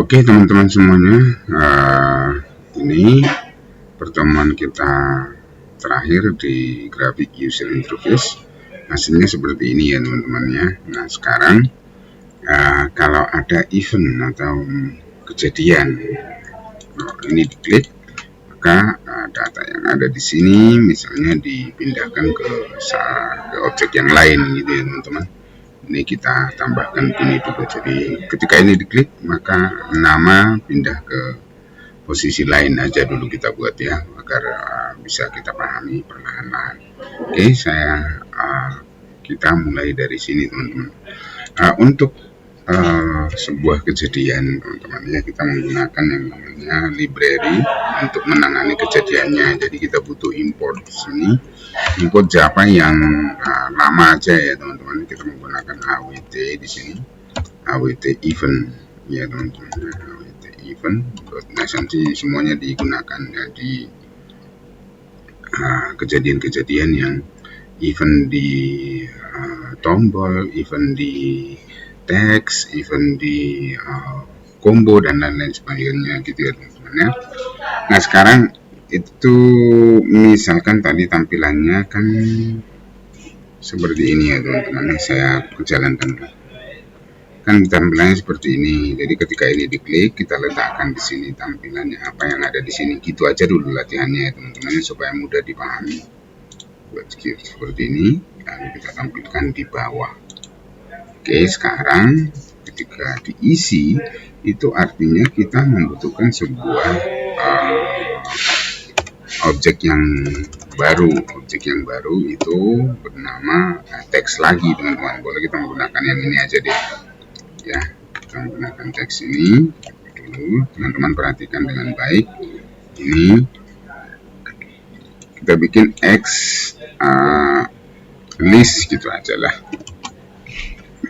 Oke teman-teman semuanya, ini pertemuan kita terakhir di grafik user interface. Hasilnya seperti ini ya teman-teman ya. Nah sekarang kalau ada event atau kejadian, ini diklik, maka data yang ada di sini misalnya dipindahkan ke objek yang lain gitu ya teman-teman. Ini kita tambahkan ini juga, jadi ketika ini diklik maka nama pindah ke posisi lain aja dulu kita buat ya, agar bisa kita pahami perlahan-lahan. Oke, kita mulai dari sini teman-teman. Untuk sebuah kejadian teman-teman ya, kita menggunakan yang namanya library untuk menangani kejadiannya. Jadi kita butuh import di sini, import Java yang lama aja ya teman-teman. Kita menggunakan awt di sini, awt event ya teman-teman, awt event. Nah nanti semuanya digunakan ya di kejadian-kejadian yang event di tombol, event di teks, event di combo dan lain-lain sebagainya gitu ya teman-teman ya. Nah sekarang itu misalkan tadi tampilannya kan seperti ini ya teman-teman, saya jalankan kan tampilannya seperti ini. Jadi ketika ini diklik, kita letakkan di sini tampilannya apa yang ada di sini, gitu aja dulu latihannya ya teman-teman, supaya mudah dipahami. Buat seperti ini, lalu kita tampilkan di bawah. Oke, sekarang ketika diisi itu artinya kita membutuhkan sebuah objek yang baru. Objek yang baru itu bernama teks lagi teman-teman. Boleh kita menggunakan yang ini aja deh ya, kita menggunakan teks ini dulu. Teman-teman perhatikan dengan baik, ini kita bikin X list gitu aja lah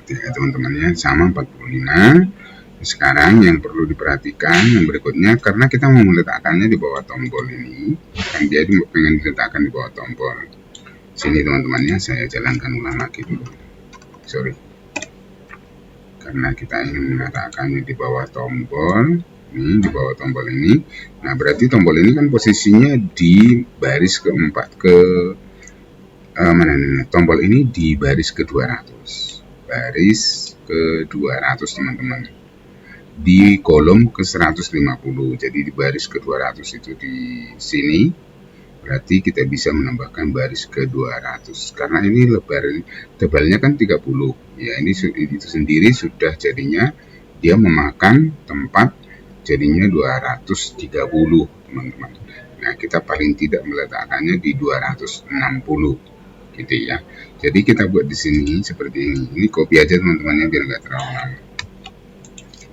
ya teman-teman ya, sama 45. Sekarang yang perlu diperhatikan yang berikutnya, karena kita mau meletakkannya di bawah tombol ini, kan dia pengen diletakkan di bawah tombol sini teman-teman ya. Saya jalankan ulang lagi dulu, sorry, karena kita ingin meletakkannya di bawah tombol ini, di bawah tombol ini. Nah berarti tombol ini kan posisinya di baris keempat, tombol ini di baris ke 200, baris ke 200 teman-teman, di kolom ke 150. Jadi di baris ke 200 itu di sini, berarti kita bisa menambahkan baris ke 200 karena ini tebalnya kan 30 ya. Ini itu sendiri sudah jadinya dia memakan tempat, jadinya 230 teman-teman. Nah kita paling tidak meletakkannya di 260 gitu ya. Jadi kita buat di sini seperti ini. Ini copy aja teman-teman ya, biar nggak terlalu lama.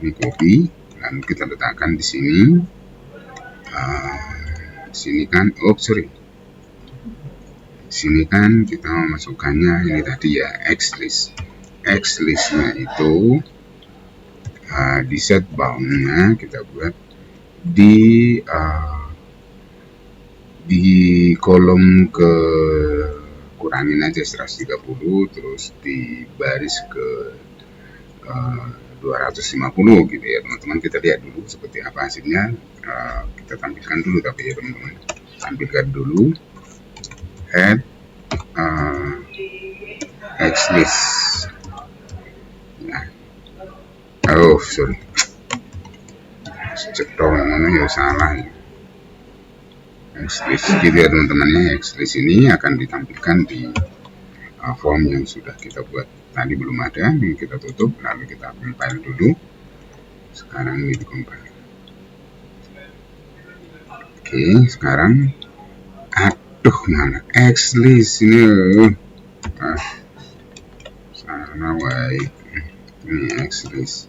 Ini copy, lalu kita letakkan di sini. Sini kan, sini kan kita memasukkannya ini tadi ya, X-list. X-listnya itu di set boundnya kita buat di kolom ke, kurangin aja 130, terus di baris ke 250 gitu ya teman-teman. Kita lihat dulu seperti apa hasilnya. Kita tampilkan dulu tapi ya teman-teman, tampilkan dulu add X-list ya. Sorry, cetong mana ya, salah ya. X-list gitu ya teman-teman ya. X-list ini akan ditampilkan di form yang sudah kita buat tadi, belum ada. Ini kita tutup, lalu kita compile dulu. Sekarang ini di compile. Oke, sekarang aduh mana X-list ini, sana baik, ini X-list.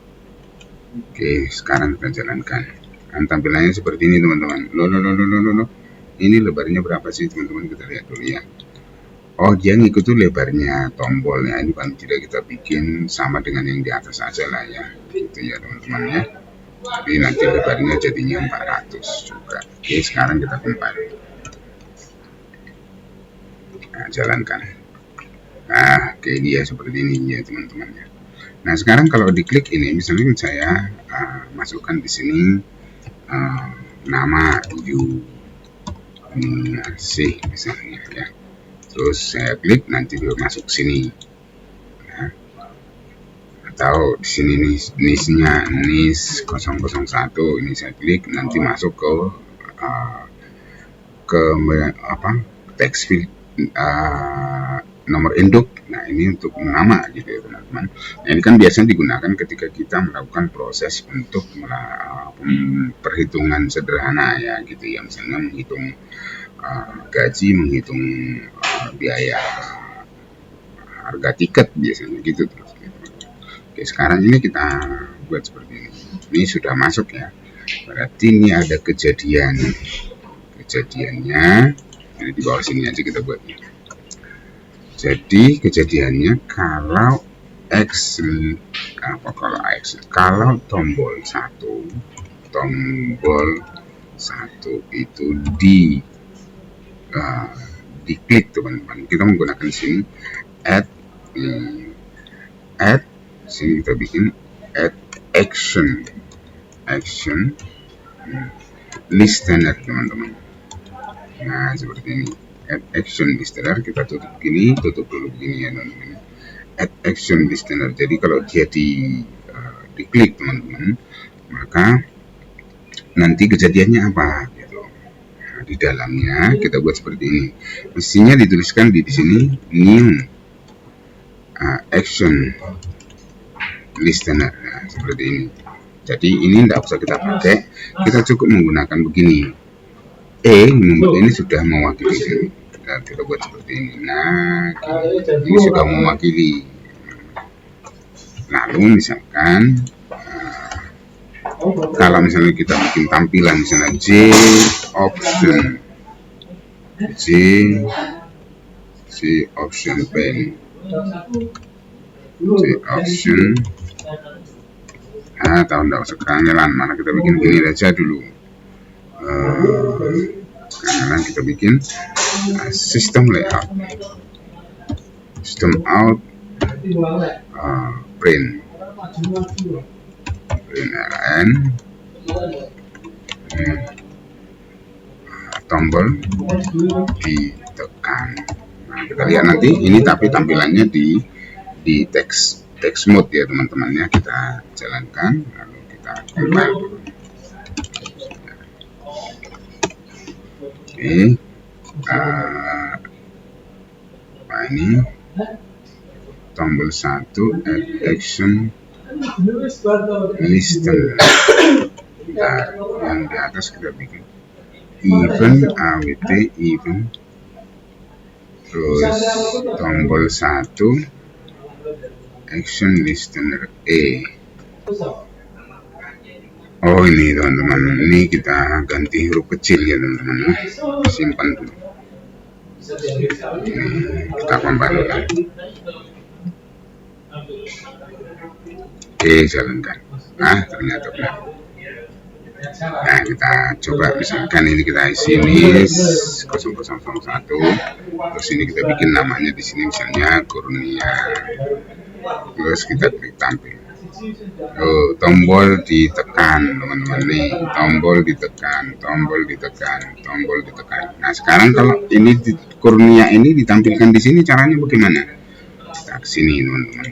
Oke, sekarang kita jalankan. Dan tampilannya seperti ini teman-teman. Loh. Ini lebarnya berapa sih teman-teman? Kita lihat dulu ya. Oh, dia ngikut tuh lebarnya tombolnya. Ini paling tidak kita bikin sama dengan yang di atas aja lah ya, gitu ya teman-teman ya. Tapi nanti lebarnya jadinya 400 juga. Oke, sekarang kita compile. Nah, jalankan. Nah, oke, dia seperti ini ya teman-teman ya. Nah, sekarang kalau diklik ini, misalnya saya masukkan di sini nama C misalnya ya. Terus saya klik, nanti dia masuk sini. Ya. Atau di sini nih NIS-nya NIS 001, ini saya klik, nanti masuk ke teks field nomor induk. Nah, ini untuk nama gitu ya teman-teman. Nah, ini kan biasanya digunakan ketika kita melakukan proses untuk perhitungan sederhana ya gitu ya, misalnya menghitung gaji, menghitung biaya harga tiket biasanya gitu terus. Oke, sekarang ini kita buat seperti ini. Ini sudah masuk ya. Berarti ini ada kejadiannya. Ini di bawah sini aja kita buatnya. Jadi kejadiannya kalau kalau tombol 1 itu diklik teman-teman, kita menggunakan sini add sini kita bikin add action listener teman-teman. Nah, seperti ini, add action listener, kita tutup dulu begini ya teman-teman. Add action listener, jadi kalau dia diklik teman-teman, maka nanti kejadiannya apa gitu. Nah, di dalamnya kita buat seperti ini, mestinya dituliskan di sini new action listener. Nah, seperti ini. Jadi ini tidak usah kita pakai, kita cukup menggunakan begini. Ini sudah mewakili. Kita buat seperti ini. Nah, ini sudah mewakili. Lalu misalkan kalau misalnya kita bikin tampilan, misalnya J option pen, tahun tidak usah kerangelan, mana kita bikin gini aja dulu. Sekarang kita bikin sistem layout, print LN, tombol ditekan. Nah, kita lihat nanti ini, tapi tampilannya di text mode ya teman-teman ya. Kita jalankan, lalu kita compile dulu. Oke, ini tombol 1 add action listener. Yang di atas kita bikin even, terus tombol 1 action listener E. Oh, ini teman-teman, ini kita ganti huruf kecil ya teman-teman, simpan dulu. Ini kita kembalikan. Oke, jalankan. Ternyata benar. Nah, kita coba, misalkan ini kita isi NIS 0001, terus ini kita bikin namanya di sini misalnya Kurnia, terus kita klik tampil. Tombol ditekan teman-teman nih, tombol ditekan. Nah, sekarang kalau ini Kurnia ini ditampilkan di sini, caranya bagaimana? Kita kesini teman-teman.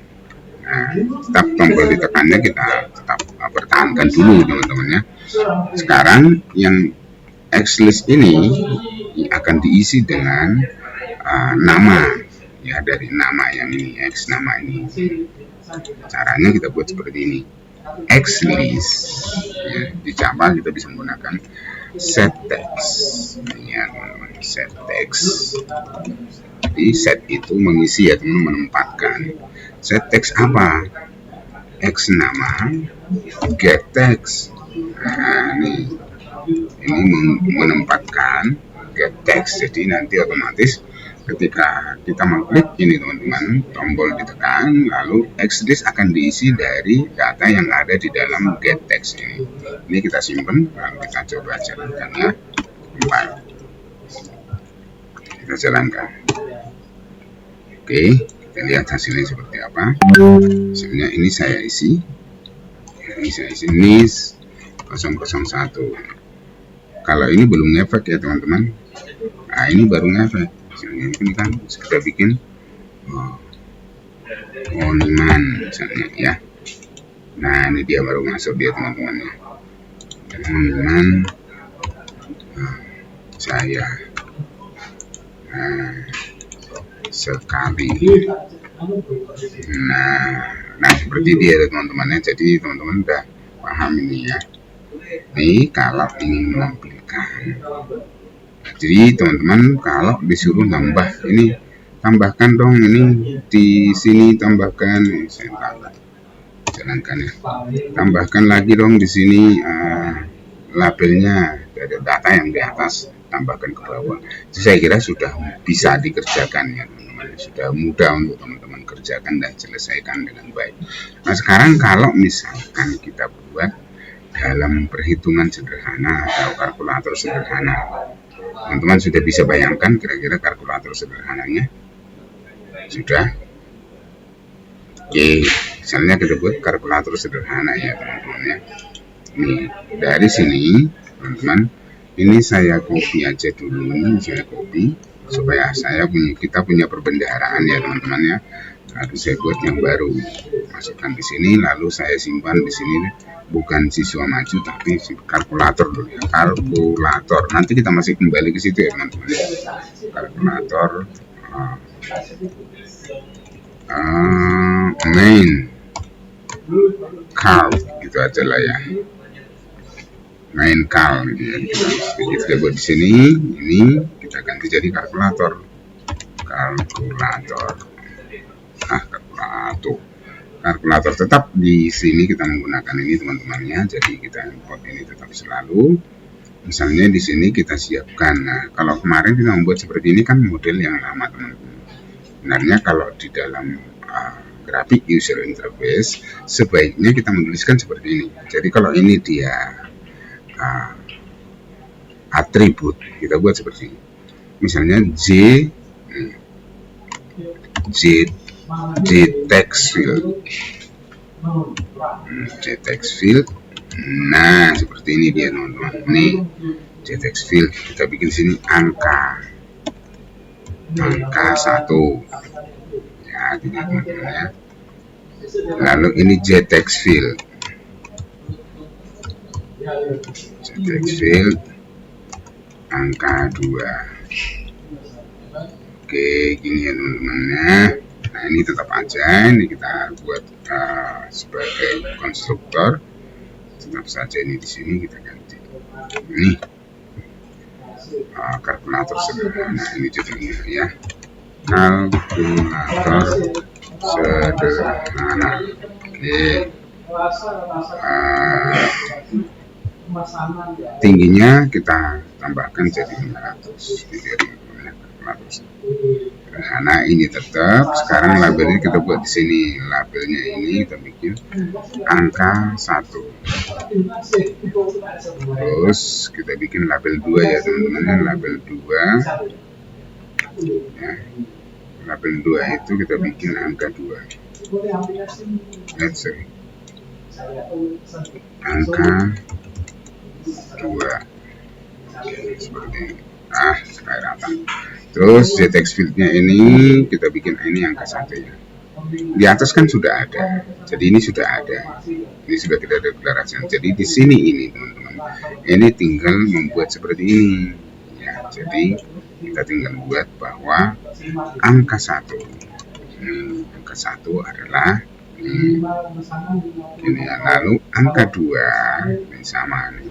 Nah, tetap tombol ditekannya kita tetap pertahankan dulu teman-teman ya. Sekarang yang X list ini akan diisi dengan nama ya, dari nama yang ini, X nama ini. Caranya kita buat seperti ini, X list ya. Di Java kita bisa menggunakan set text ya teman-teman, set text. Jadi set itu mengisi ya teman-teman, menempatkan. Set text apa? X nama, get text. Nah, ini menempatkan get text. Jadi nanti otomatis ketika kita mengklik ini teman-teman, tombol ditekan, lalu X-list akan diisi dari data yang ada di dalam get text ini. Ini kita simpan, lalu kita coba jalankan ya. Kita jalankan. Oke, Kita lihat hasilnya seperti apa. Hasilnya ini saya isi. Ini saya isi NIS 001. Kalau ini belum ngefek ya teman-teman. Nah ini baru ngefek. Misalnya ini kan kita bikin Oniman misalnya ya. Nah ini dia baru masuk dia teman-teman ya. Oniman saya sekali. Nah seperti dia teman-teman ya. Jadi teman-teman udah paham ini ya. Ini kalau ingin menampilkan. Jadi teman-teman kalau disuruh nambah ini, tambahkan dong ini di sini, tambahkan saya jalankan ya. Tambahkan lagi dong di sini labelnya, ada data yang di atas, tambahkan ke bawah. Itu saya kira sudah bisa dikerjakan ya teman-teman. Sudah mudah untuk teman-teman kerjakan dan selesaikan dengan baik. Nah sekarang kalau misalkan kita buat dalam perhitungan sederhana atau kalkulator sederhana, teman-teman sudah bisa bayangkan kira-kira kalkulator sederhananya? Sudah? Oke, misalnya kita buat kalkulator sederhana ya teman-teman ya. Ini dari sini teman-teman, ini saya copy aja dulu, ini saya copy supaya kita punya perbendaharaan ya teman-teman ya. Lalu saya buat yang baru, masukkan di sini, lalu saya simpan di sini, bukan siswa maju tapi kalkulator dulu ya, kalkulator. Nanti kita masih kembali ke situ ya teman-teman. Kalkulator main cal gitu aja lah ya, main cal gitu ya. Kita buat di sini, ini kita ganti jadi kalkulator. Kalkulator tetap di sini kita menggunakan ini teman-temannya. Jadi kita import ini tetap selalu. Misalnya di sini kita siapkan. Nah, kalau kemarin kita membuat seperti ini kan model yang lama teman-teman. Sebenarnya kalau di dalam grafik user interface sebaiknya kita menuliskan seperti ini. Jadi kalau ini dia atribut, kita buat seperti ini. Misalnya text field. Nah seperti ini dia teman-teman. Ini text field, kita bikin sini angka 1 ya, gitu teman-teman ya. Lalu ini text field angka 2. Oke, gini ya teman-teman ya. Nah ini tetap aja, ini kita buat sebagai konstruktor. Tetap saja ini di sini kita ganti. Ini kalkulator sederhana, ini judulnya ya. Kalkulator sederhana. Oke. Tingginya kita tambahkan jadi 500 gitu ya teman-teman. Nah ini tetap. Sekarang labelnya kita buat di sini. Labelnya ini kita bikin angka 1. Terus kita bikin label 2 ya teman-teman. Label 2 ya. Label 2 itu kita bikin angka 2. Let's see. Angka 2 seperti ini. Sekarang terus text fieldnya ini kita bikin ini angka 1 ya. Di atas kan sudah ada, jadi ini sudah ada, ini sudah kita deklarasikan. Jadi di sini ini teman-teman, ini tinggal membuat seperti ini ya. Jadi kita tinggal buat bahwa angka 1 adalah ini ya. Lalu angka 2 ini sama nih,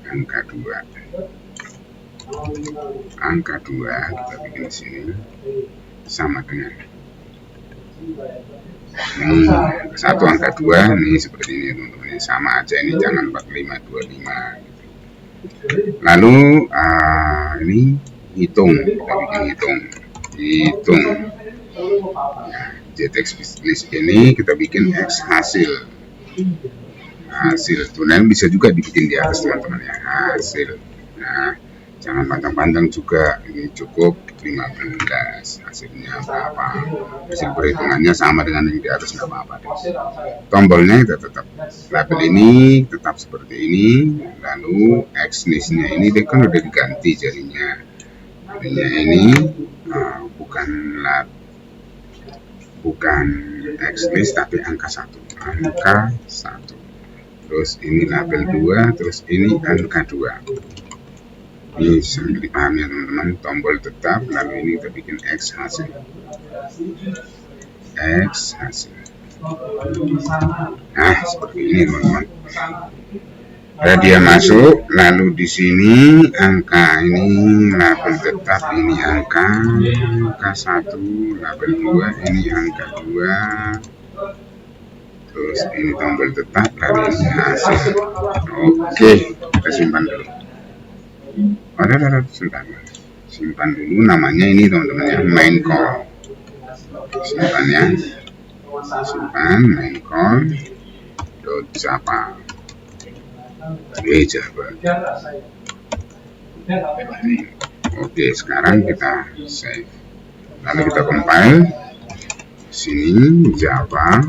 angka 2 kita bikin di sini sama dengan ini angka 1 angka 2 ini seperti ini teman-teman, ini sama aja, ini jangan 4525 gitu. Lalu ini hitung, kita bikin hitung nah, text list ini kita bikin X hasil sebenarnya bisa juga dibikin di atas teman-teman ya, hasil. Nah jangan panjang-panjang juga, ini cukup 15. Hasilnya berapa? Hasil perhitungannya sama dengan yang di atas, nggak apa-apa deh. Tombolnya kita tetap label ini tetap seperti ini. Lalu X listnya ini dia kan udah diganti jadinya ini bukan X list tapi angka 1. Terus ini label 2, terus ini angka 2. Ini sambil dipahami ya teman-teman. Tombol tetap, lalu ini kita bikin X hasil. Nah, seperti ini teman-teman. Dia masuk, lalu di sini angka ini label tetap, ini angka 1, label 2, ini angka 2, terus ini tombol tetap, lalu ini hasil. Oke, kita simpan dulu. Sebentar, simpan dulu. Namanya ini teman-teman ya, main call. Simpan ya, simpan main call .java. Oke, sekarang kita save. Lalu kita compile. Sini Java.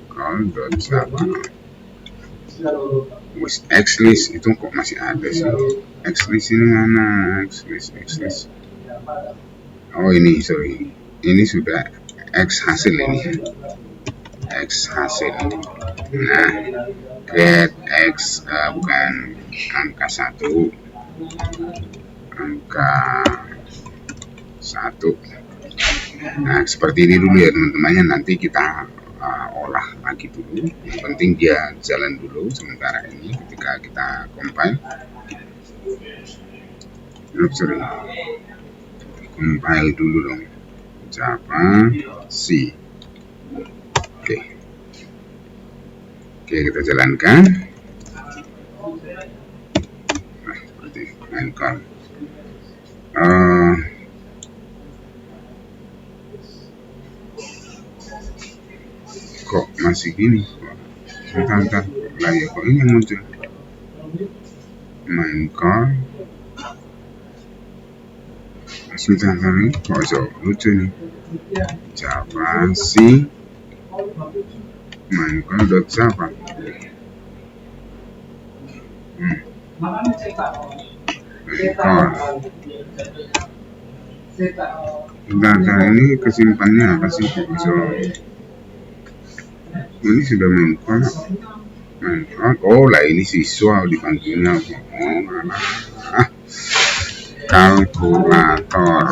Call.java. Xlist itu kok masih ada sih? Xlist ini mana? Xlist. Oh ini, sorry. Ini sudah X hasil ini. X hasil. Nah, get X bukan angka 1, angka 1. Nah, seperti ini dulu ya teman-temannya. Nanti kita olah lagi dulu. Yang penting dia jalan dulu sementara ini ketika kita compile. Compile dulu dong. Java C. Oke, kita jalankan. Nah, seperti main call. Kok masih gini? Bentar. Lah ya, kok ini yang muncul? Main call. Sebentar ini kok so lucu nih. Java C. Main call.java. Bentar, ini kesimpannya apa sih? So, ini sudah main call. Oh lah, ini siswa dipanggilnya. Kalkulator.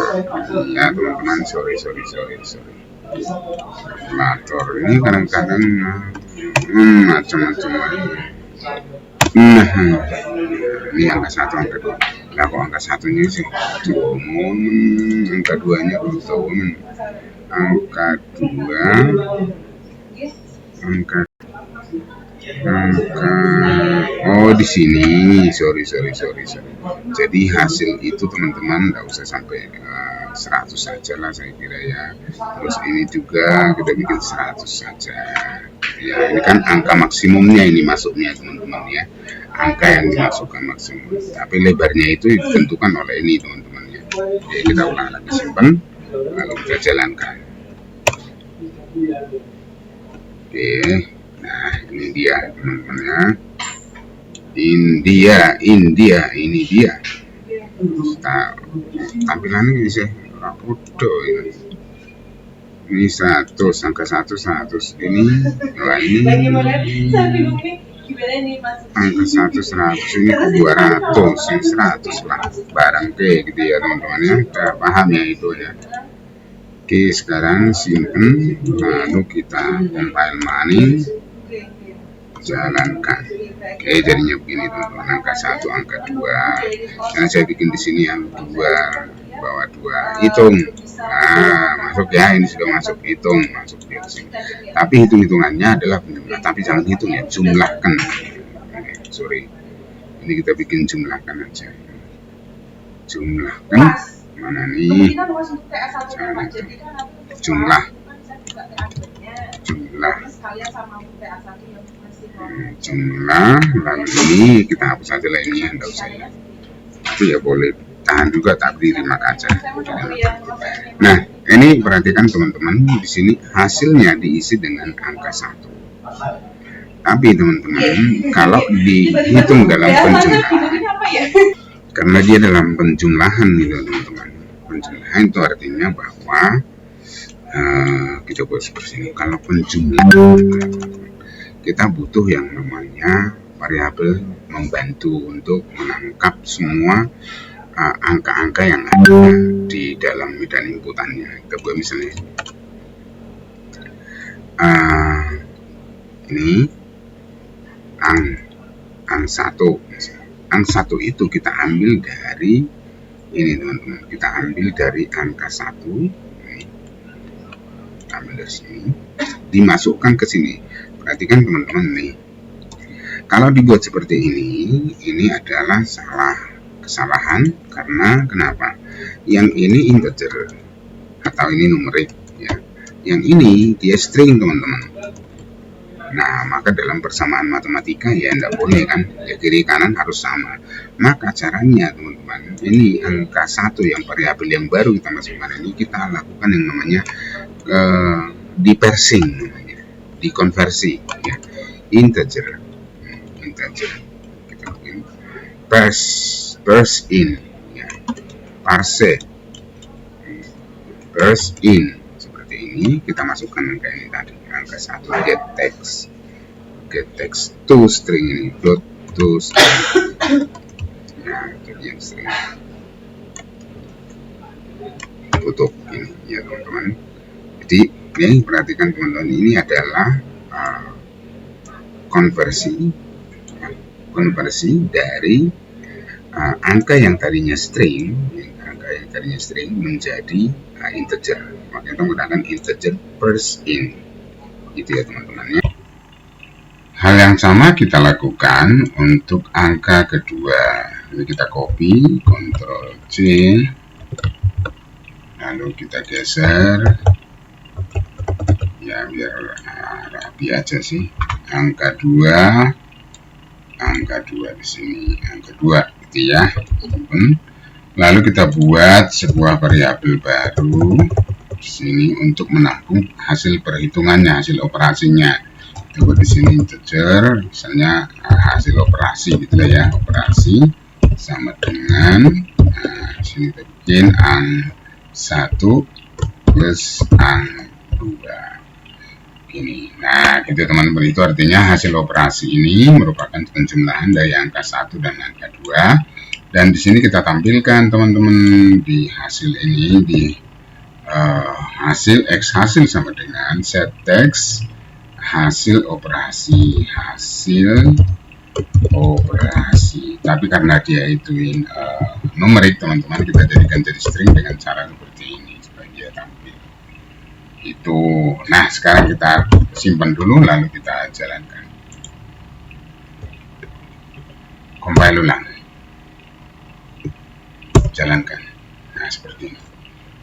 Ya teman-teman, sorry. Kalkulator ini kadang-kadang macam-macam. Nah, ini angka 1, angka 2. Nah, kok angka 1-nya sih angka 2-nya belum tahu. Angka 2, oh di sini, sorry. Jadi hasil itu teman-teman nggak usah sampai 100 saja lah saya kira ya. Terus ini juga kita bikin 100 saja. Ya, ini kan angka maksimumnya ini masuknya teman-teman ya. Angka yang dimasukkan maksimum. Tapi lebarnya itu ditentukan oleh ini teman-teman ya. Jadi kita ulang lagi, simpan, lalu kita jalankan. Oke. Nah, ini dia teman-teman ya. India, ini dia. Tampilannya bisa udah ini. Ini 100, angka 100. Ini angka 100, ini 200, ini 100 lah. Barang kayak gitu ya teman-teman ya. Kita paham ya itu ya. Oke, sekarang simpen, lalu kita compile manis, jalankan. Oke, jadinya begini teman-teman, angka 1, angka 2. Karena saya bikin di sini yang 2, bawah 2, hitung. Nah, masuk ya, ini sudah masuk, hitung, masuk di sini. Tapi hitung-hitungannya adalah penjumlah, tapi jangan hitung ya, jumlahkan. Oke, sorry. Ini kita bikin jumlahkan aja. Jumlahkan. Mana nih? Jumlah. Jumlah, lalu ini kita hapus aja lah ini ya, enggak usah ya. Tapi ya boleh tahan juga, tak beri maka aja. Nah, ini perhatikan teman-teman, di sini hasilnya diisi dengan angka 1. Tapi teman-teman, kalau dihitung dalam penjumlahan, karena dia dalam penjumlahan nih teman-teman, penjumlahan itu artinya bahwa kita buat seperti ini. Kalau penjumlahan, kita butuh yang namanya variabel membantu untuk menangkap semua angka-angka yang ada di dalam medan inputannya. Kita buat misalnya ini ang 1. Ang 1 itu kita ambil dari ini teman-teman, kita ambil dari angka 1, ambil dari sini, dimasukkan ke sini. Perhatikan teman-teman nih, kalau dibuat seperti ini adalah kesalahan. Karena kenapa? Yang ini integer atau ini numerik ya, yang ini dia string teman-teman. Nah, maka dalam persamaan matematika ya tidak boleh kan, ya kiri kanan harus sama. Maka caranya teman-teman, ini angka 1 yang variabel yang baru kita masukkan ini, kita lakukan yang namanya di-parsing, namanya dikonversi ya, integer kita bikin parse in ya, parse in seperti ini. Kita masukkan angka ini tadi, angka 1, get text to string ini, dot to string. Nah, jadi yang string tutup ini ya teman-teman. Jadi ini perhatikan teman-teman, ini adalah konversi dari angka yang tadinya string, menjadi integer. Maka kita menggunakan integer parse in, gitu ya teman-teman ya. Hal yang sama kita lakukan untuk angka kedua. Ini kita copy, Ctrl C, lalu kita geser ya biar rapi aja sih. Angka 2 di sini, angka 2 gitu ya teman-teman. Lalu kita buat sebuah variabel baru di sini untuk menampung hasil perhitungannya, hasil operasinya. Kita buat di sini integer, misalnya hasil operasi gitu ya, operasi sama dengan di sini kita bikin ang 1 plus ang 2 gini. Nah, gitu teman-teman, itu artinya hasil operasi ini merupakan penjumlahan dari angka 1 dan angka 2. Dan di sini kita tampilkan teman-teman di hasil ini, di hasil X hasil sama dengan set text hasil operasi. Tapi karena dia itu numerik teman-teman, kita jadikan jadi string dengan cara seperti ini supaya dia tampil itu. Nah, sekarang kita simpan dulu lalu kita jalankan, compile ulang, jalankan. Nah, seperti ini.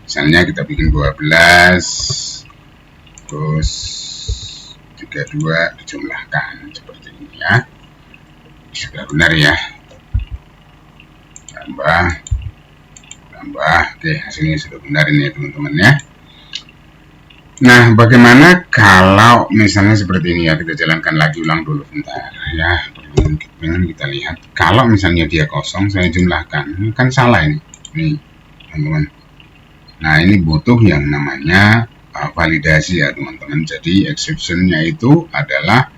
Misalnya kita bikin 12 terus 32 dijumlahkan seperti ini ya. Sudah benar ya. Tambah. Oke, hasilnya sudah benar ini ya teman-teman ya. Nah, bagaimana kalau misalnya seperti ini ya, kita jalankan lagi, ulang dulu bentar ya. Pengen kita lihat, kalau misalnya dia kosong, saya jumlahkan, kan salah ini teman-teman. Nah, ini butuh yang namanya validasi ya teman-teman. Jadi exceptionnya itu adalah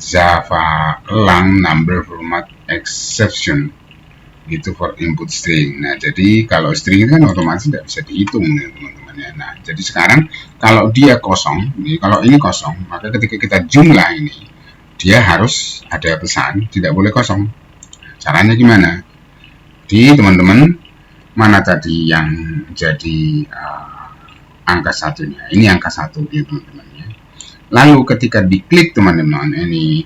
Java lang number format exception gitu for input string. Nah, jadi kalau string kan otomatis tidak bisa dihitung ya teman-teman ya. Nah, jadi sekarang kalau dia kosong, kalau ini kosong, maka ketika kita jumlah ini, dia harus ada pesan, tidak boleh kosong. Caranya gimana? Di teman-teman, mana tadi yang jadi angka satunya? Ini angka 1 ya teman-teman ya. Lalu ketika diklik teman-teman,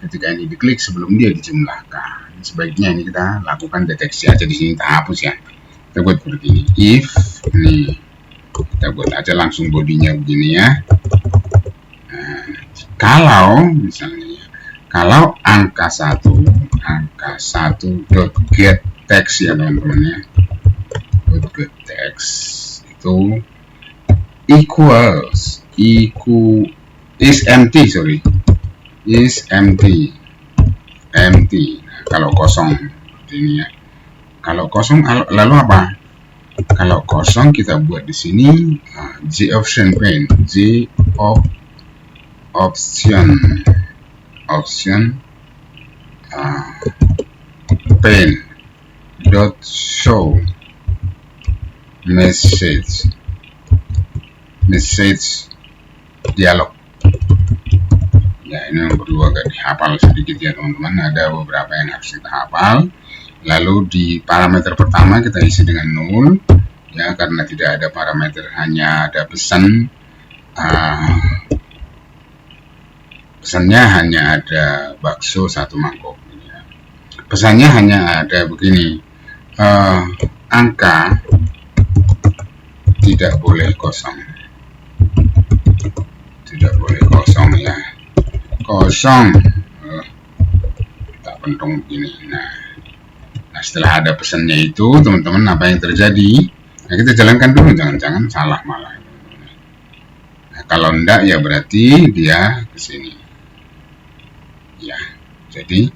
ketika ini diklik sebelum dia dijumlahkan, sebaiknya ini kita lakukan deteksi aja di sini, kita hapus ya. Kita buat seperti ini, if ini kita buat aja langsung bodinya begini ya. Nah, kalau misalnya kalau angka 1 dot get text ya teman-teman ya. Put get text itu equals is empty, sorry, is empty. Nah, kalau kosong seperti ini ya. Kalau kosong lalu apa? Kalau kosong kita buat di sini J option pane, J of option pane dot show message dialog. Ya, ini yang perlu agak dihafal sedikit ya teman-teman. Ada beberapa yang harus kita hafal. Lalu di parameter pertama kita isi dengan 0 ya, karena tidak ada parameter, hanya ada pesan. Pesannya hanya ada bakso 1 mangkok ya. Pesannya hanya ada begini, angka tidak boleh kosong, ya, kosong. Tak pentung begini. Nah, setelah ada pesannya itu teman-teman, apa yang terjadi? Nah, kita jalankan dulu, jangan-jangan salah malah. Nah, kalau enggak ya berarti dia ke sini ya. Jadi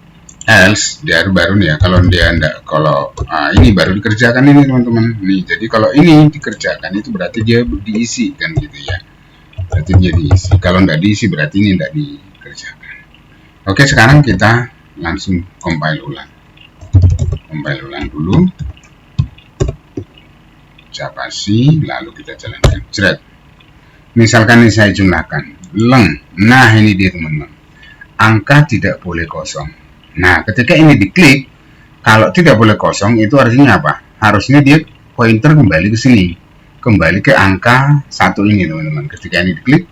else dia baru nih ya, kalau dia enggak, kalau ini baru dikerjakan ini teman-teman nih. Jadi kalau ini dikerjakan itu berarti dia diisi kan gitu ya, berarti dia diisi. Kalau enggak diisi berarti ini enggak dikerjakan. Oke, sekarang kita langsung compile ulang dulu Javasi, lalu kita jalankan. Jret. Misalkan ini saya jumlahkan leng. Nah, ini dia teman-teman, angka tidak boleh kosong. Nah, ketika ini diklik, kalau tidak boleh kosong itu artinya apa? Harusnya dia pointer kembali ke sini, kembali ke angka 1 ini teman-teman. Ketika ini diklik,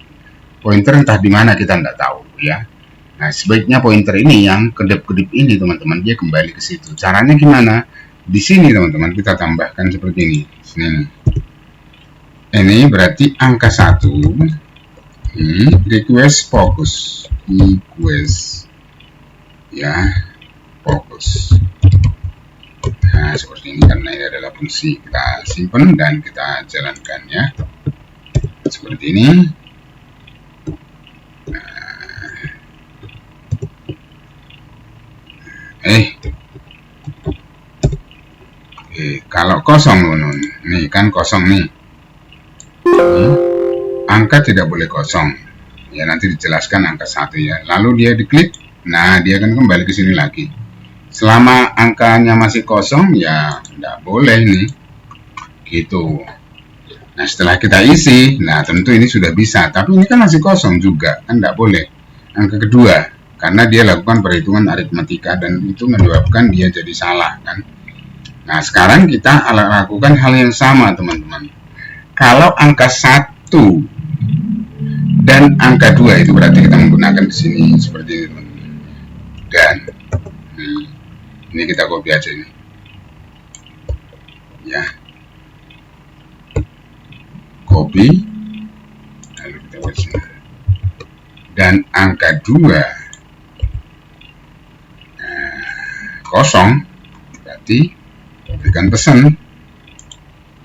pointer entah di mana kita tidak tahu ya. Nah, sebaiknya pointer ini yang kedip-kedip ini teman-teman, dia kembali ke situ. Caranya gimana? Di sini teman-teman kita tambahkan seperti ini. Sini. Ini berarti angka 1. Request focus. Ya, fokus. Nah, seperti ini karena ini adalah fungsi. Kita simpan dan kita jalankan ya. Seperti ini. Kalau kosong nih kan kosong nih. Angka tidak boleh kosong. Ya, nanti dijelaskan angka 1 ya. Lalu dia diklik. Nah, dia akan kembali ke sini lagi. Selama angkanya masih kosong ya tidak boleh nih. Gitu. Nah, setelah kita isi, nah tentu ini sudah bisa. Tapi ini kan masih kosong juga, kan tidak boleh. Angka kedua, karena dia lakukan perhitungan aritmatika dan itu menyebabkan dia jadi salah kan. Nah, sekarang kita lakukan hal yang sama teman-teman. Kalau angka 1 dan angka 2 itu berarti kita menggunakan di sini seperti ini teman-teman. Dan ini kita copy aja ini. Ya. Copy. Lalu kita buat sini. Dan angka 2 kosong berarti berikan pesan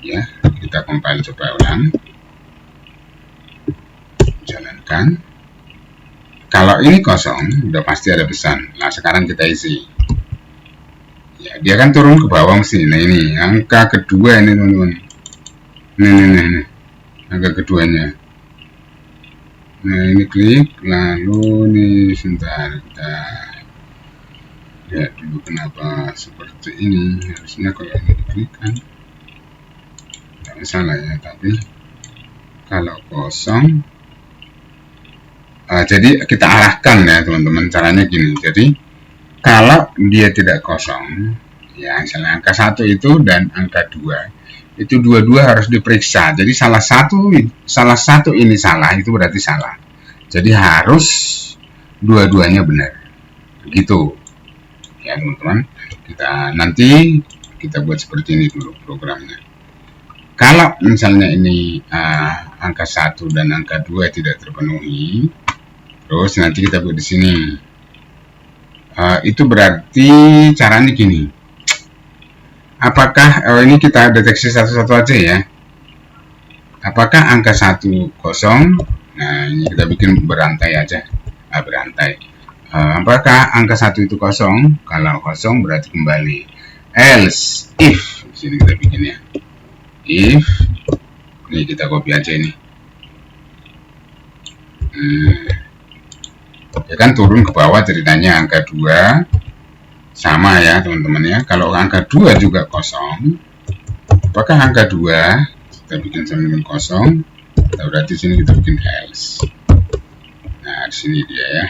ya. Kita compile coba ulang, jalankan. Kalau ini kosong udah pasti ada pesan. Nah, sekarang kita isi ya, dia kan turun ke bawah sini. Nah, ini angka kedua ini teman-teman. Ini angka keduanya. Nah, ini klik, lalu nih sebentar kita lihat dulu kenapa seperti ini. Harusnya kalau ini diklik kan tidak masalah ya, tapi kalau kosong jadi kita arahkan ya teman-teman. Caranya gini, jadi kalau dia tidak kosong ya, misalnya angka 1 itu dan angka 2 itu dua-dua harus diperiksa. Jadi salah satu ini salah, itu berarti salah. Jadi harus dua-duanya benar. Begitu. Ya teman-teman, nanti kita buat seperti ini dulu programnya. Kalau misalnya ini angka 1 dan angka 2 tidak terpenuhi, terus nanti kita buat di sini. Itu berarti caranya gini. apakah ini kita deteksi satu-satu aja ya. Apakah angka 1 kosong? Nah, ini kita bikin berantai aja. Berantai. Apakah angka 1 itu kosong? Kalau kosong berarti kembali. Else, if. Di sini kita bikin ya. If. Ini kita copy aja ini. Ya kan turun ke bawah ceritanya angka 2. Sama ya teman-teman ya. Kalau angka 2 juga kosong. Apakah angka 2? Kita bikin sama dengan kosong, berarti sini kita bikin else. Nah, di sini dia ya.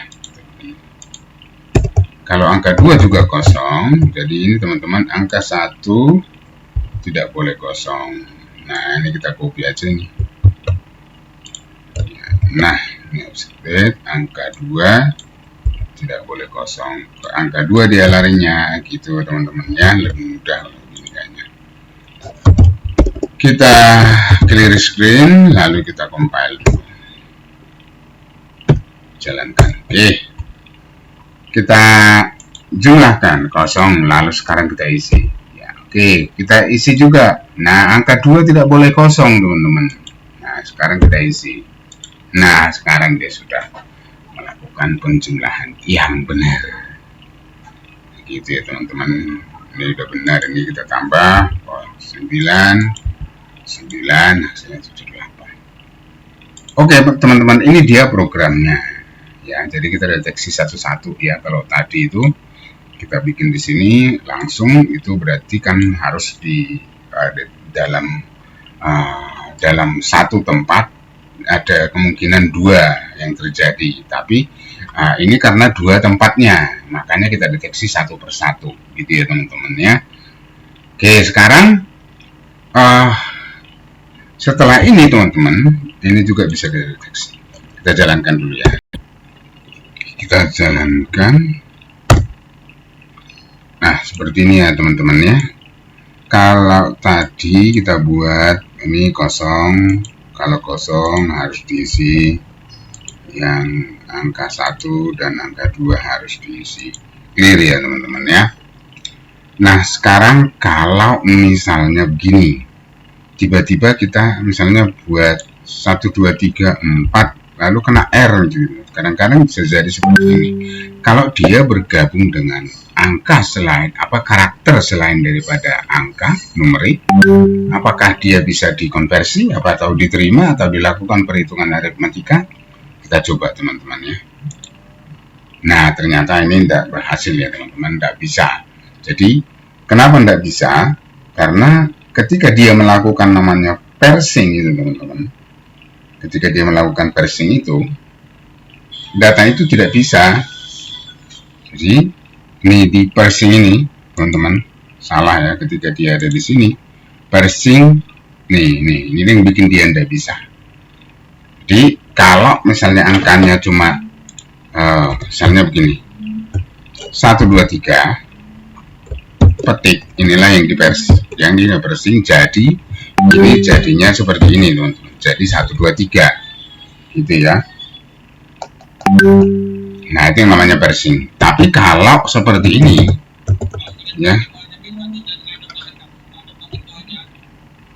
Kalau angka 2 juga kosong, jadi ini teman-teman angka 1 tidak boleh kosong. Nah, ini kita copy aja nih. Nah, ini observe angka 2 tidak boleh kosong. Ke angka 2 dia larinya gitu teman-teman ya, lebih mudah ini kayaknya. Kita clear screen, lalu kita compile dulu. Jalankan. Kita jumlahkan kosong, lalu sekarang kita isi. Ya, kita isi juga. Nah, angka 2 tidak boleh kosong, teman-teman. Nah, sekarang kita isi. Nah, sekarang dia sudah melakukan penjumlahan yang benar. Gitu ya, teman-teman. Ini udah benar, ini kita tambah 9 hasilnya 78. Oke teman-teman, ini dia programnya ya. Jadi kita deteksi satu-satu ya. Kalau tadi itu kita bikin di sini langsung, itu berarti kan harus di dalam satu tempat ada kemungkinan 2 yang terjadi. Tapi ini karena 2 tempatnya, makanya kita deteksi satu persatu gitu ya teman-teman ya. Oke, sekarang setelah ini teman-teman, ini juga bisa dideteksi. Kita jalankan dulu ya. Kita jalankan. Nah, seperti ini ya teman-teman ya. Kalau tadi kita buat ini kosong, kalau kosong harus diisi yang angka 1 dan angka 2 harus diisi. Clear ya teman-teman ya. Nah, sekarang kalau misalnya begini, tiba-tiba kita misalnya buat 1, 2, 3, 4 lalu kena error gitu. Kadang-kadang bisa jadi seperti ini. Kalau dia bergabung dengan angka selain karakter selain daripada angka numerik, apakah dia bisa dikonversi atau diterima atau dilakukan perhitungan aritmatika? Kita coba teman-teman ya. Nah, ternyata ini tidak berhasil ya teman-teman, tidak bisa. Jadi kenapa tidak bisa? Karena ketika dia melakukan namanya parsing itu teman-teman, ketika dia melakukan parsing itu, data itu tidak bisa. Jadi ini di parsing ini teman-teman salah ya, ketika dia ada di sini parsing ini yang bikin dia tidak bisa. Jadi kalau misalnya angkanya cuma misalnya begini 1, 2, 3 petik, inilah yang di parsing, jadi ini jadinya seperti ini teman-teman. Jadi 1, 2, 3 gitu ya. Nah, itu yang namanya parsing. Tapi kalau seperti ini ya,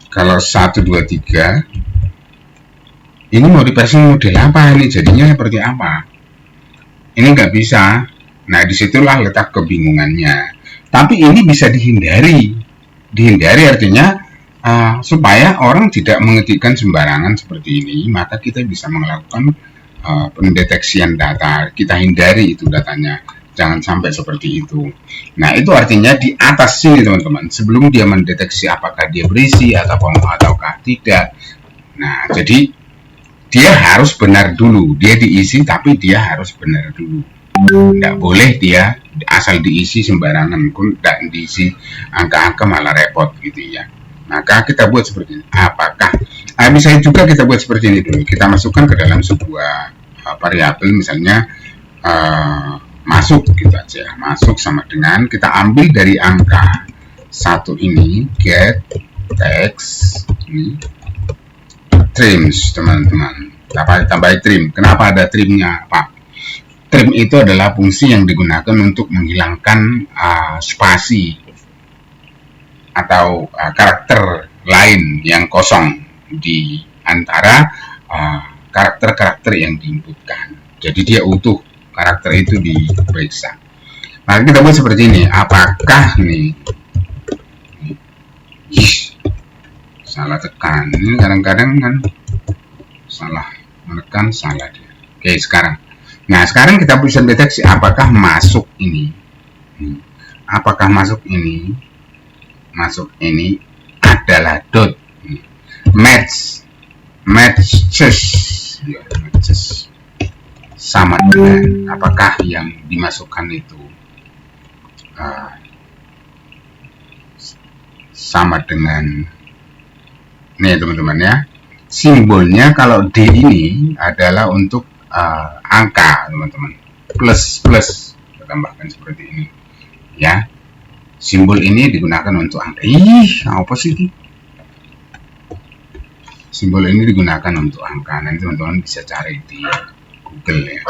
kalau 1, 2, 3 ini mau di parsing model apa ini, jadinya seperti apa, ini nggak bisa. Nah, disitulah letak kebingungannya. Tapi ini bisa dihindari artinya supaya orang tidak mengetikkan sembarangan seperti ini, maka kita bisa melakukan pendeteksian data. Kita hindari itu datanya, jangan sampai seperti itu. Nah, itu artinya di atas sini teman-teman, sebelum dia mendeteksi apakah dia berisi ataukah tidak. Nah, jadi dia harus benar dulu, dia diisi tapi dia harus benar dulu. Tidak boleh dia asal diisi sembarangan pun, tidak diisi angka-angka malah repot gitu ya. Maka kita buat seperti ini. Apakah bisa juga kita buat seperti ini dulu. Kita masukkan ke dalam sebuah variabel, misalnya masuk gitu aja. Masuk sama dengan kita ambil dari angka 1 ini, get text ini trims teman-teman. Tambah trim. Kenapa ada trimnya Pak? Trim itu adalah fungsi yang digunakan untuk menghilangkan spasi atau karakter lain yang kosong di antara karakter-karakter yang diinputkan. Jadi dia utuh, karakter itu diperiksa. Nah, kita buat seperti ini. Apakah nih, salah tekan. Ini kadang-kadang kan salah menekan, salah dia. Oke, sekarang. Nah, sekarang kita bisa deteksi apakah masuk ini. Apakah masuk ini? Masuk ini adalah dot. Matches. Ya, matches. Sama dengan apakah yang dimasukkan itu sama dengan nih teman-teman ya, simbolnya kalau D ini adalah untuk angka teman-teman, plus kita tambahkan seperti ini ya, simbol ini digunakan untuk angka. Apa sih ini? Simbol ini digunakan untuk angka, nanti teman-teman bisa cari di Google ya.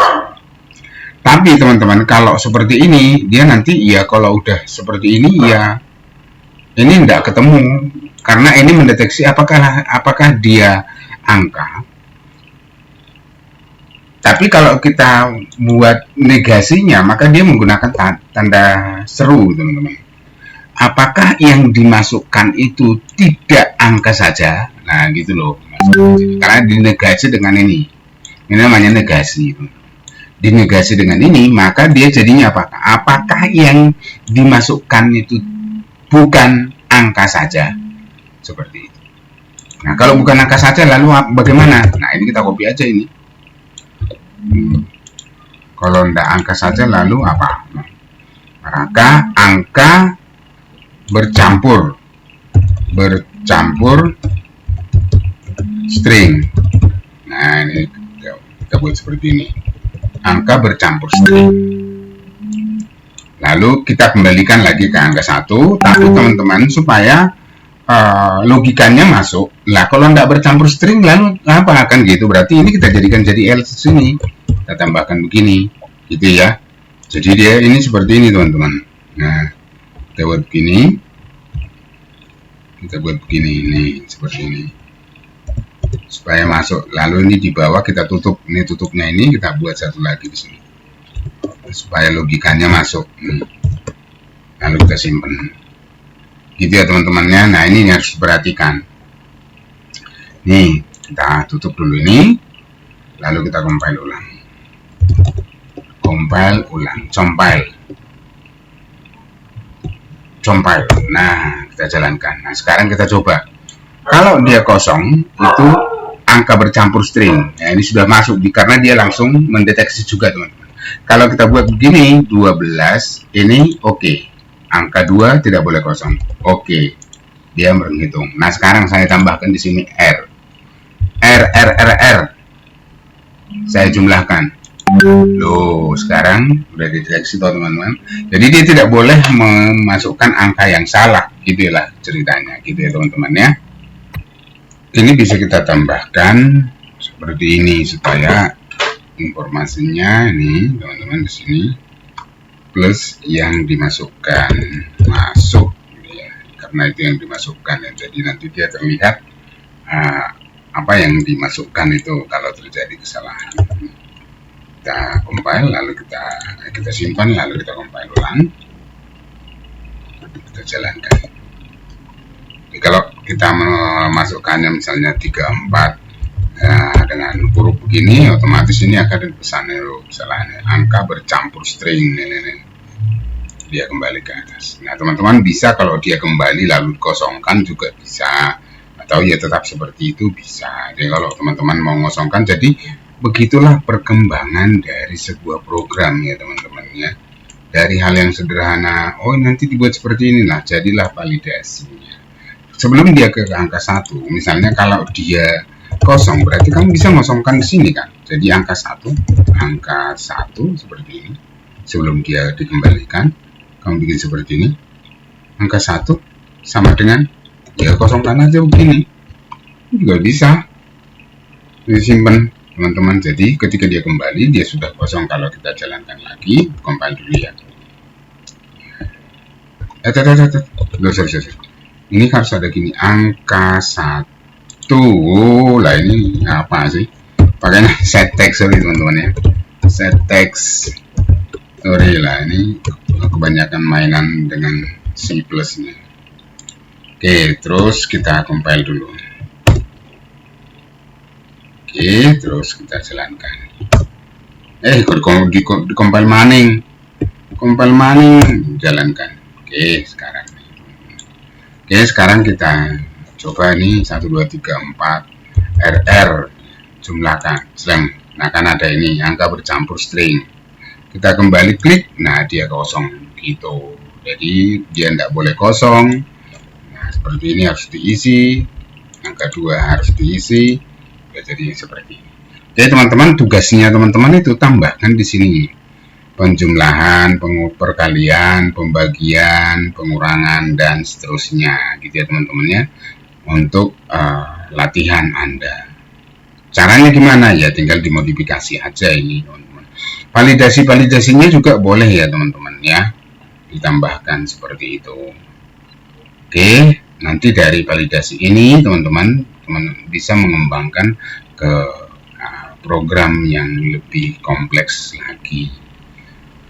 Tapi teman-teman kalau seperti ini dia nanti ya, kalau udah seperti ini ya ini tidak ketemu, karena ini mendeteksi apakah dia angka. Tapi kalau kita buat negasinya maka dia menggunakan tanda seru teman-teman. Apakah yang dimasukkan itu tidak angka saja? Nah gitu loh, karena dinegasi dengan ini namanya negasi. Dinegasi dengan ini maka dia jadinya apakah yang dimasukkan itu bukan angka saja, seperti itu. Nah kalau bukan angka saja lalu bagaimana? Nah ini kita copy aja ini. Kalau tidak angka saja lalu apa? Maka angka bercampur string. Nah ini kita buat seperti ini, angka bercampur string. Lalu kita kembalikan lagi ke angka 1, tapi teman-teman supaya logikanya masuk. Lah kalau tidak bercampur string lalu apa akan gitu? Berarti ini kita jadikan jadi else sini, kita tambahkan begini gitu ya. Jadi dia ini seperti ini teman-teman. Nah kita buat begini, nih seperti ini supaya masuk. Lalu ini di bawah kita tutup, ini tutupnya ini kita buat satu lagi di sini supaya logikanya masuk. Lalu kita simpan gitu ya teman-temannya. Nah ini harus diperhatikan. Nih kita tutup dulu ini, lalu kita compile ulang, compile. Nah kita jalankan. Nah sekarang kita coba, kalau dia kosong itu angka bercampur string. Nah ini sudah masuk karena dia langsung mendeteksi juga teman-teman. Kalau kita buat begini 12 ini oke. Angka 2 tidak boleh kosong. Oke. Dia menghitung. Nah, sekarang saya tambahkan di sini R. Saya jumlahkan. Loh, sekarang udah dideteksi teman-teman. Jadi dia tidak boleh memasukkan angka yang salah, gitu lah ceritanya, gitu ya teman-teman ya. Ini bisa kita tambahkan seperti ini supaya informasinya ini teman-teman di sini plus yang dimasukkan masuk ya, karena itu yang dimasukkan ya. Jadi nanti dia terlihat apa yang dimasukkan itu kalau terjadi kesalahan. Kita compile lalu kita simpan, lalu kita compile ulang, kita jalankan. Jadi kalau kita memasukkannya misalnya 34 dengan huruf begini, otomatis ini akan pesannya kesalahannya angka bercampur string nih. Dia kembali ke atas. Nah teman-teman bisa kalau dia kembali lalu kosongkan juga bisa, atau ya tetap seperti itu bisa. Jadi kalau teman-teman mau ngosongkan, jadi begitulah perkembangan dari sebuah program ya teman-teman ya. Dari hal yang sederhana, oh nanti dibuat seperti inilah, jadilah validasinya. Sebelum dia ke angka 1, misalnya kalau dia kosong berarti kamu bisa ngosongkan di sini kan. Jadi angka 1 seperti ini. Sebelum dia dikembalikan, kamu bikin seperti ini. Angka 1 sama dengan ya kosongkan aja begini. Juga bisa. Disimpan teman-teman. Jadi ketika dia kembali dia sudah kosong. Kalau kita jalankan lagi, compile dulu ya. Sorry. Ini harus ada gini, angka 1. Lah ini apa sih? Pakainya set text, sorry teman-teman ya. Set text. Sorry lah, ini kebanyakan mainan dengan C+ nya. Oke, terus kita compile dulu. Oke, terus kita jalankan. Di compile maning. Compile maning, jalankan. Oke, sekarang kita coba nih 1 2 3 4 RR jumlahkan. Nah, kan ada ini angka bercampur string. Kita kembali klik, nah dia kosong gitu. Jadi dia tidak boleh kosong. Nah, seperti ini harus diisi. Angka 2 harus diisi. Ya, jadi seperti ini. Oke, teman-teman, tugasnya teman-teman itu tambahkan di sini penjumlahan, perkalian, pembagian, pengurangan, dan seterusnya gitu ya teman-teman ya, untuk latihan Anda. Caranya gimana ya, tinggal dimodifikasi aja ini teman-teman. Validasinya juga boleh ya teman-teman ya, ditambahkan seperti itu. Oke, nanti dari validasi ini teman-teman bisa mengembangkan ke program yang lebih kompleks lagi.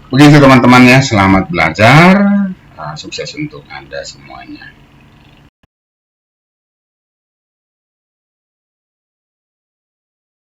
Begitu teman-teman ya, selamat belajar, sukses untuk Anda semuanya.